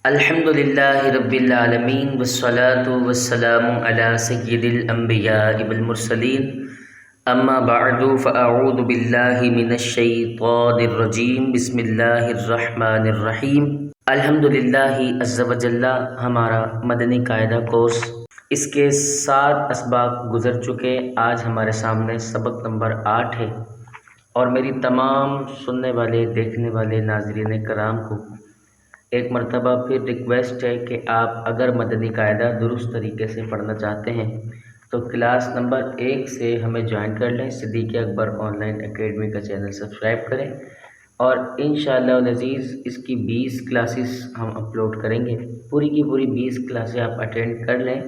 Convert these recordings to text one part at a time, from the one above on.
الحمدللہ رب العالمین والصلاة والسلام علی سید الانبیاء والمرسلین اما بعد فاعوذ باللہ من الشیطان الرجیم بسم اللہ الرحمن الرحیم۔ الحمدللہ عز و جل ہمارا مدنی قاعدہ کورس اس کے 7 اسباق گزر چکے۔ آج ہمارے سامنے سبق نمبر 8 ہے اور میری تمام سننے والے دیکھنے والے ناظرین کرام کو ایک مرتبہ پھر ریکویسٹ ہے کہ آپ اگر مدنی قاعدہ درست طریقے سے پڑھنا چاہتے ہیں تو کلاس نمبر 1 سے ہمیں جوائن کر لیں۔ صدیق اکبر آن لائن اکیڈمی کا چینل سبسکرائب کریں اور انشاءاللہ العزیز اس کی 20 کلاسز ہم اپلوڈ کریں گے۔ پوری کی پوری 20 کلاسیں آپ اٹینڈ کر لیں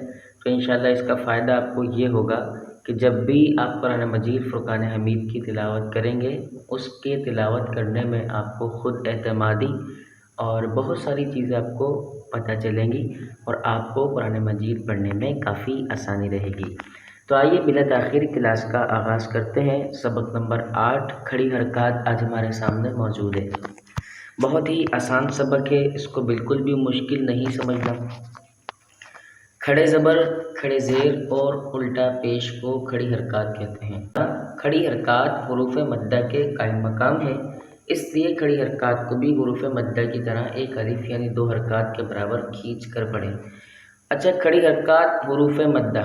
تو انشاءاللہ اس کا فائدہ آپ کو یہ ہوگا کہ جب بھی آپ قرآن مجید فرقان حمید کی تلاوت کریں گے اس کے تلاوت کرنے میں آپ کو خود اعتمادی اور بہت ساری چیزیں آپ کو پتہ چلیں گی اور آپ کو قرآن مجید پڑھنے میں کافی آسانی رہے گی۔ تو آئیے بلا تاخیر کلاس کا آغاز کرتے ہیں۔ سبق نمبر 8 کھڑی حرکات آج ہمارے سامنے موجود ہے۔ بہت ہی آسان سبق ہے، اس کو بالکل بھی مشکل نہیں سمجھنا۔ کھڑے زبر، کھڑے زیر اور الٹا پیش کو کھڑی حرکات کہتے ہیں۔ کھڑی حرکات حروف مدہ کے قائم مقام ہے، اس لیے کھڑی حرکات کو بھی حروف مدہ کی طرح ایک الف یعنی 2 حرکات کے برابر کھینچ کر پڑھیں۔ اچھا، کھڑی حرکات حروف مدہ۔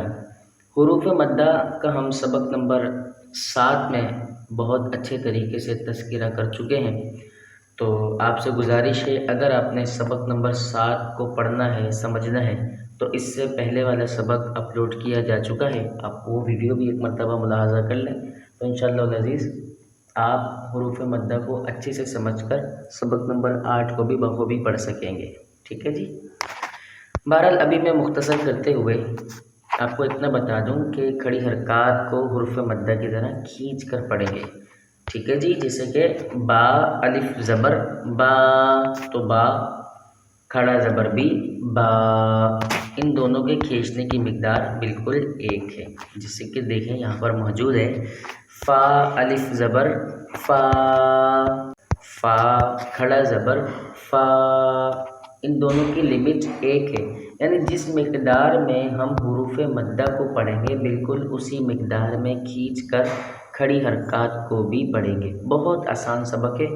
حروف مدہ کا ہم سبق نمبر 7 میں بہت اچھے طریقے سے تذکرہ کر چکے ہیں، تو آپ سے گزارش ہے اگر آپ نے سبق نمبر 7 کو پڑھنا ہے سمجھنا ہے تو اس سے پہلے والا سبق اپلوڈ کیا جا چکا ہے، آپ وہ ویڈیو بھی ایک مرتبہ ملاحظہ کر لیں تو انشاءاللہ العزیز آپ حروف مدہ کو اچھے سے سمجھ کر سبق نمبر 8 کو بھی بخوبی پڑھ سکیں گے۔ ٹھیک ہے جی، بہرحال ابھی میں مختصر کرتے ہوئے آپ کو اتنا بتا دوں کہ کھڑی حرکات کو حروف مدہ کی طرح کھینچ کر پڑھیں گے۔ ٹھیک ہے جی، جیسے کہ با الف زبر با، تو با کھڑا زبر بھی با، ان دونوں کے کھینچنے کی مقدار بالکل ایک ہے، جیسے کہ دیکھیں یہاں پر موجود ہے فا الف زبر فا، فا کھڑا زبر فا، ان دونوں کی لمٹ ایک ہے، یعنی جس مقدار میں ہم حروف مدہ کو پڑھیں گے بالکل اسی مقدار میں کھینچ کر کھڑی حرکات کو بھی پڑھیں گے۔ بہت آسان سبق ہے،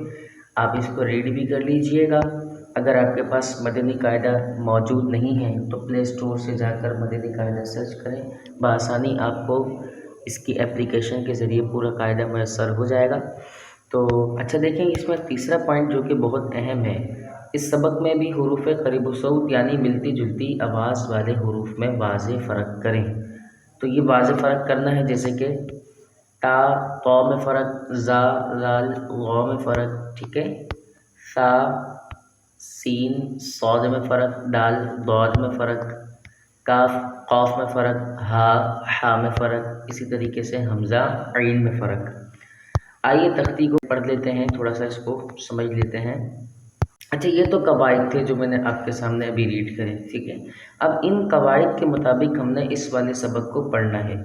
آپ اس کو ریڈ بھی کر لیجئے گا۔ اگر آپ کے پاس مدنی قاعدہ موجود نہیں ہے تو پلے اسٹور سے جا کر مدنی قاعدہ سرچ کریں، بآسانی آپ کو اس کی اپلیکیشن کے ذریعے پورا قاعدہ میسر ہو جائے گا۔ تو اچھا دیکھیں اس میں تیسرا پوائنٹ جو کہ بہت اہم ہے، اس سبق میں بھی حروف قریب الصوت یعنی ملتی جلتی آواز والے حروف میں واضح فرق کریں۔ تو یہ واضح فرق کرنا ہے، جیسے کہ تا تو میں فرق، زا زال غو میں فرق، ٹھیک ہے، ثا سین صاد میں فرق، دال ضاد میں فرق، کاف قاف میں فرق، ہا حا میں فرق، اسی طریقے سے حمزہ عین میں فرق۔ آئیے تختی کو پڑھ لیتے ہیں، تھوڑا سا اس کو سمجھ لیتے ہیں۔ اچھا، یہ تو قواعد تھے جو میں نے آپ کے سامنے ابھی ریڈ کرے، ٹھیک ہے۔ اب ان قواعد کے مطابق ہم نے اس والے سبق کو پڑھنا ہے۔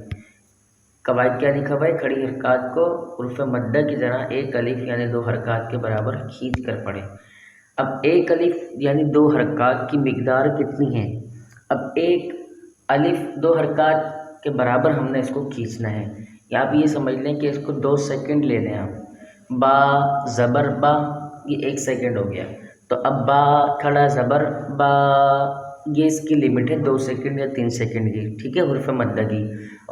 قواعد کیا لکھا ہوا ہے؟ کھڑی حرکات کو حروف مدہ کی طرح ایک الف یعنی 2 حرکات کے برابر کھینچ کر پڑھیں۔ اب ایک الف یعنی 2 حرکات کی مقدار کتنی ہے؟ اب ایک الف 2 حرکات کے برابر ہم نے اس کو کھینچنا ہے، یا آپ یہ سمجھ لیں کہ اس کو 2 سیکنڈ لے لیں آپ۔ با زبر با، یہ 1 سیکنڈ ہو گیا، تو اب با کھڑا زبر با، یہ اس کی لمٹ ہے 2 سیکنڈ یا 3 سیکنڈ کی، ٹھیک ہے، حروف مدہ کی۔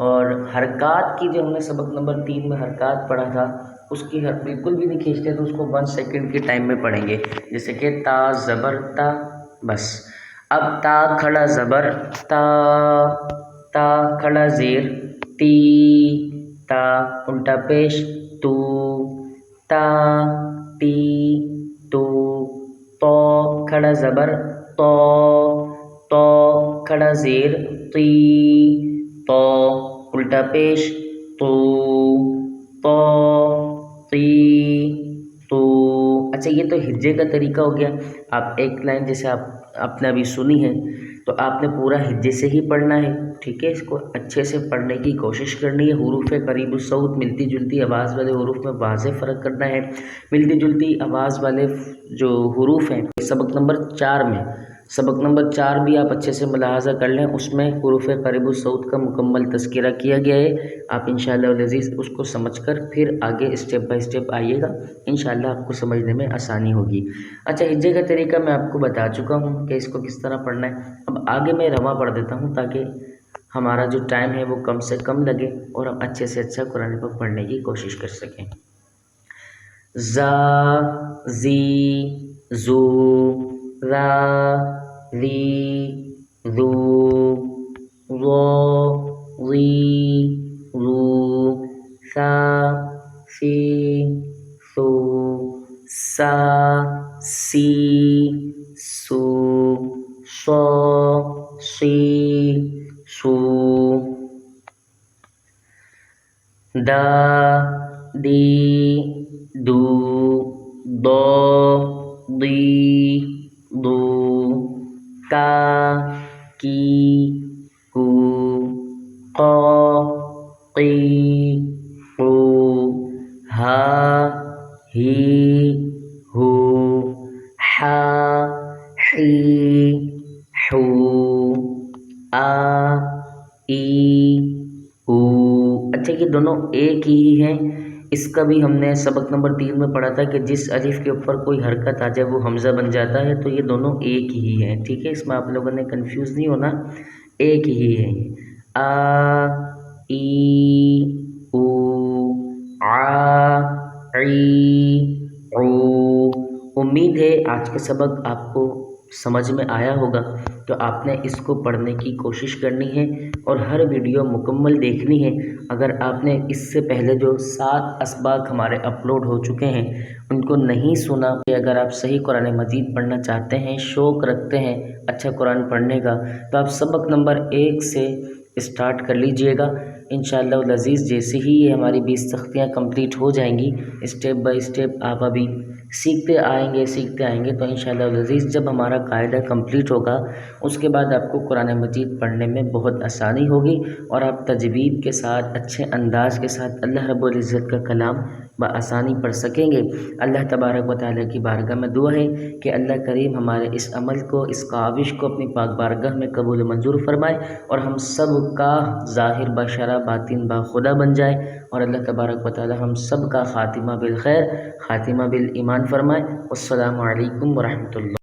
اور حرکات کی جو ہم نے سبق نمبر 3 میں حرکات پڑھا تھا اس کی بالکل بھی نہیں کھینچتے، تو اس کو 1 سیکنڈ کے ٹائم میں پڑھیں گے، جیسے کہ تا زبر تا، بس۔ اب تا کھڑا زبر تا، تا کھڑا زیر تی، تا الٹا پیش تو، تا تی تو، تو کھڑا زبر تو، تو کھڑا زیر تی، تو الٹا پیش تو، تو تی تو۔ اچھا، یہ تو ہجے کا طریقہ ہو گیا۔ آپ ایک لائن جیسے آپ نے ابھی سنی ہے تو آپ نے پورا ہجے سے ہی پڑھنا ہے، ٹھیک ہے، اس کو اچھے سے پڑھنے کی کوشش کرنی ہے۔ حروف قریب الصوت ملتی جلتی آواز والے حروف میں واضح فرق کرنا ہے۔ ملتی جلتی آواز والے جو حروف ہیں سبق نمبر 4 میں سبق نمبر 4 بھی آپ اچھے سے ملاحظہ کر لیں، اس میں حروف قریب الصوت کا مکمل تذکرہ کیا گیا ہے۔ آپ انشاءاللہ العزیز اس کو سمجھ کر پھر آگے اسٹیپ بائی اسٹیپ آئیے گا، انشاءاللہ آپ کو سمجھنے میں آسانی ہوگی۔ اچھا، ہجے کا طریقہ میں آپ کو بتا چکا ہوں کہ اس کو کس طرح پڑھنا ہے۔ اب آگے میں رواں پڑھ دیتا ہوں تاکہ ہمارا جو ٹائم ہے وہ کم سے کم لگے اور ہم اچھے سے اچھا قرآن پاک پڑھنے کی کوشش کر سکیں۔ زا، زی، زو، را، ری، ذو، ظو، ظی، ظو، ثا، ثی، ثو، سا، سی، سو، صو، صی، سو، دا، دی، دو، دو، دی، دو، کا، کی، کو، قو، قی، قو، ہا، ہی، ہو، حا، حی، حو، آ، ای، او۔ اچھا، یہ دونوں ایک ہی ہیں۔ اس کا بھی ہم نے سبق نمبر 3 میں پڑھا تھا کہ جس الف کے اوپر کوئی حرکت آ جائے وہ حمزہ بن جاتا ہے، تو یہ دونوں ایک ہی ہیں، ٹھیک ہے؟ اس میں آپ لوگوں نے کنفیوز نہیں ہونا، ایک ہی ہے یہ۔ آ، ای، او، آ، عی، عو۔ امید ہے آج کا سبق آپ کو سمجھ میں آیا ہوگا، تو آپ نے اس کو پڑھنے کی کوشش کرنی ہے اور ہر ویڈیو مکمل دیکھنی ہے۔ اگر آپ نے اس سے پہلے جو 7 اسباق ہمارے اپلوڈ ہو چکے ہیں ان کو نہیں سنا، کہ اگر آپ صحیح قرآن مجید پڑھنا چاہتے ہیں، شوق رکھتے ہیں اچھا قرآن پڑھنے کا، تو آپ سبق نمبر 1 سے اسٹارٹ کر لیجئے گا۔ انشاءاللہ العزیز جیسے ہی یہ ہماری 20 تختیاں کمپلیٹ ہو جائیں گی، اسٹیپ بائی اسٹیپ آپ ابھی سیکھتے آئیں گے تو انشاءاللہ العزیز جب ہمارا قاعدہ کمپلیٹ ہوگا اس کے بعد آپ کو قرآن مجید پڑھنے میں بہت آسانی ہوگی اور آپ تجوید کے ساتھ اچھے انداز کے ساتھ اللہ رب العزت کا کلام بآسانی پڑھ سکیں گے۔ اللہ تبارک و تعالیٰ کی بارگاہ میں دعا ہے کہ اللہ کریم ہمارے اس عمل کو، اس کاوش کو اپنی پاک بارگاہ میں قبول منظور فرمائے اور ہم سب کا ظاہر بشرع باطن باخدا بن جائے، اور اللہ تبارک و تعالیٰ ہم سب کا خاتمہ بالخیر، خاتمہ بالایمان فرمائے۔ السلام علیکم ورحمۃ اللہ۔